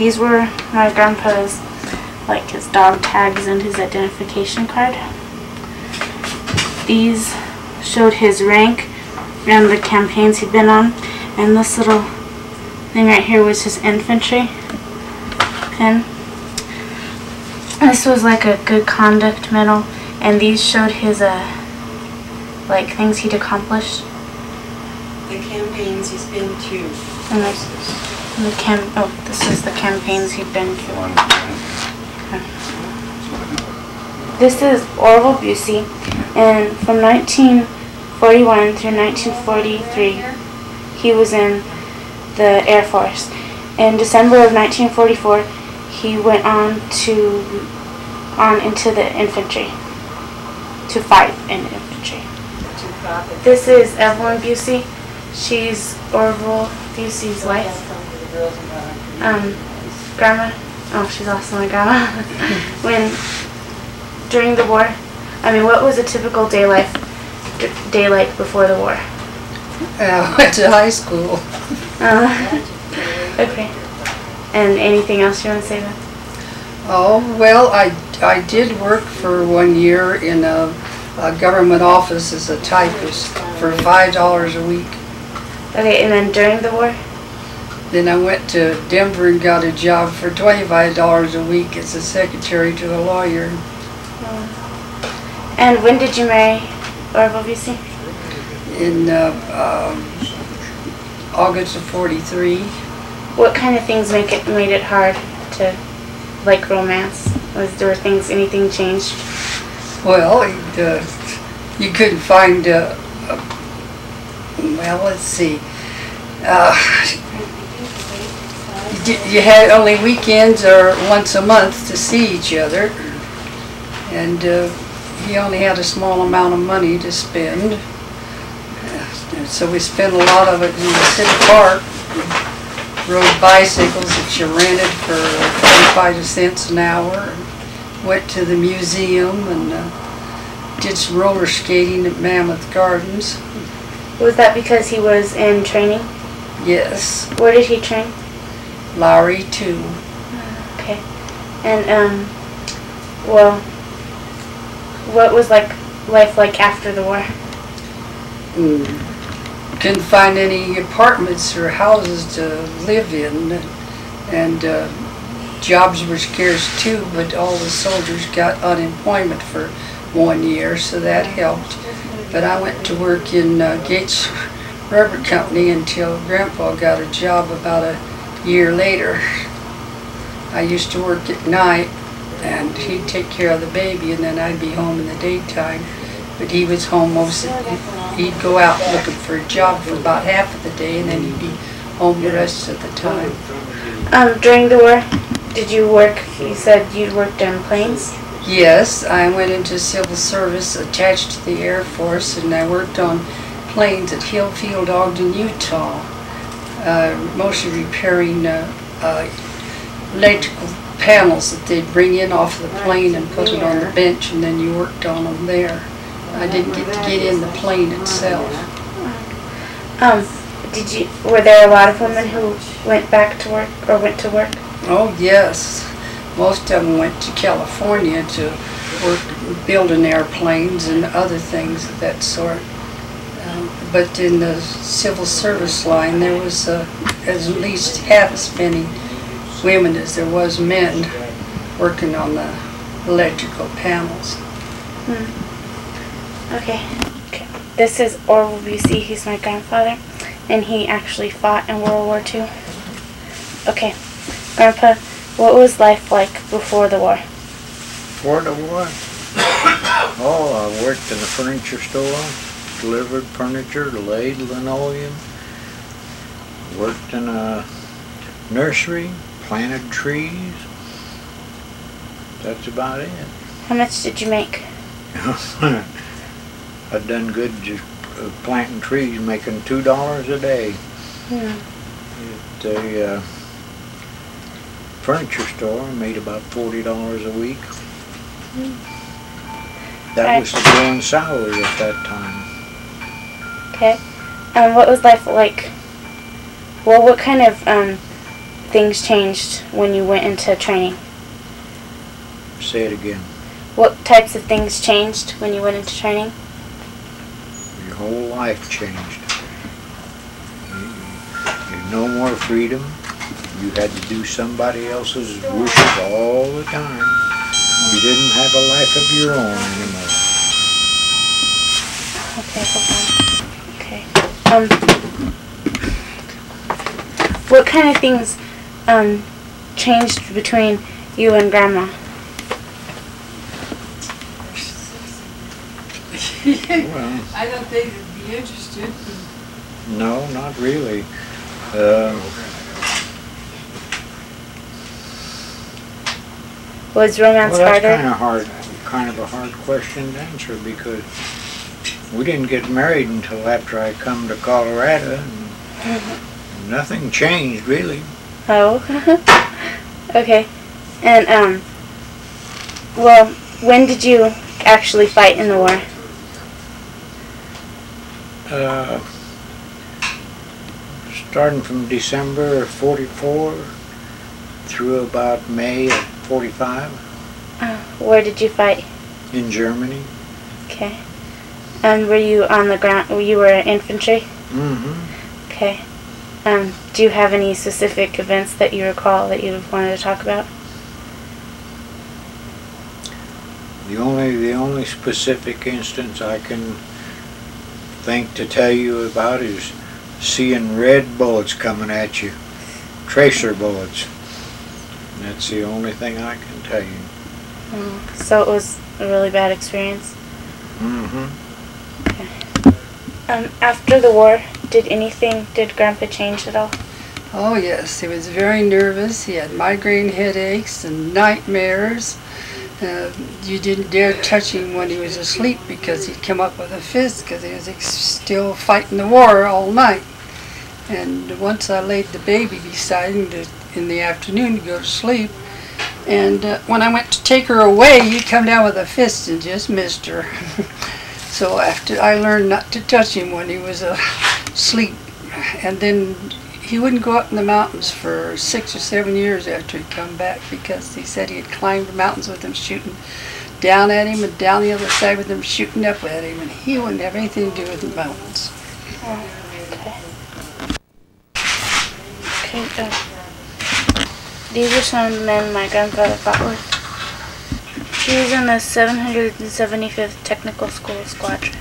These were my grandpa's, like his dog tags and his identification card. These showed his rank and the campaigns he'd been on, and this little thing right here was his infantry pin. This was like a good conduct medal, and these showed his like things he'd accomplished. The campaigns he's been to. And this is the campaigns he'd been to. Okay. This is Orville Busey, and from 1941 through 1943, he was in the Air Force. In December of 1944, he went on into the infantry to fight in the infantry. This is Evelyn Busey. She's Orville Busey's wife. Grandma. Oh, she's also my grandma. During the war, what was a typical day like before the war? I went to high school. Okay. And anything else you want to say about? Oh, well, I did work for 1 year in a government office as a typist for $5 a week. Okay, and then during the war? Then I went to Denver and got a job for $25 a week as a secretary to a lawyer. And when did you marry Orville Busey? In August of '43. What kind of things made it hard to like romance? Anything changed? Well, you couldn't find, well, let's see. You had only weekends or once a month to see each other, and he only had a small amount of money to spend. So we spent a lot of it in the city park. Rode bicycles that you rented for 25 cents an hour. Went to the museum and did some roller skating at Mammoth Gardens. Was that because he was in training? Yes. Where did he train? Lowry 2. Okay. And what was life like after the war? Couldn't find any apartments or houses to live in, and jobs were scarce too, but all the soldiers got unemployment for 1 year, so that helped. But I went to work in Gates Rubber Company until Grandpa got a job about a year later. I used to work at night, and he'd take care of the baby, and then I'd be home in the daytime. But he was home he'd go out looking for a job for about half of the day, and then he'd be home the rest of the time. During the war, did you work? You said you worked on planes? Yes, I went into civil service attached to the Air Force, and I worked on planes at Hillfield, Ogden, Utah, mostly repairing electrical panels that they'd bring in off the plane and put it on the bench, and then you worked on them there. I didn't get to get in the plane itself. Were there a lot of women who went back to work or went to work? Oh yes, most of them went to California to work building airplanes and other things of that sort. But in the civil service line, there was at least half as many women as there was men working on the electrical panels. Okay. This is Orville Busey. He's my grandfather, and he actually fought in World War II. Okay, Grandpa, what was life like before the war? Before the war? Oh, I worked in a furniture store, delivered furniture, laid linoleum, worked in a nursery, planted trees. That's about it. How much did you make? I've done good just planting trees, making $2 a day. At a furniture store, I made about $40 a week. That was the going salary at that time. Okay. What was life like? Well, what kind of things changed when you went into training? Say it again. What types of things changed when you went into training? Your whole life changed. You had no more freedom. You had to do somebody else's wishes all the time. You didn't have a life of your own anymore. Okay, hold on. Okay. What kind of things changed between you and Grandma? Well, I don't think they'd be interested. no, not really. Was romance Well, that's harder? kind of a hard question to answer because we didn't get married until after I come to Colorado, and nothing changed really. Oh. Okay. And well, when did you actually fight in the war? Starting from December of '44 through about May of '45 Where did you fight? in Germany. Okay. And were you on the ground? You were infantry? Mm-hmm. Okay. Do you have any specific events that you recall that you wanted to talk about? The only specific instance I can think to tell you about is seeing red bullets coming at you, tracer bullets. And that's the only thing I can tell you. So it was a really bad experience. Mm-hmm. After the war, did Grandpa change at all? Oh yes, he was very nervous. He had migraine headaches and nightmares. You didn't dare touch him when he was asleep because he'd come up with a fist because he was still fighting the war all night. And once I laid the baby beside him in the afternoon to go to sleep, and when I went to take her away, he'd come down with a fist and just missed her. So after I learned not to touch him when he was asleep, and then he wouldn't go up in the mountains for 6 or 7 years after he'd come back because he said he had climbed the mountains with them shooting down at him and down the other side with them shooting up at him, and he wouldn't have anything to do with the mountains. Oh, okay. Okay. These are some of the men my grandfather fought with. He was in the 775th Technical School Squadron.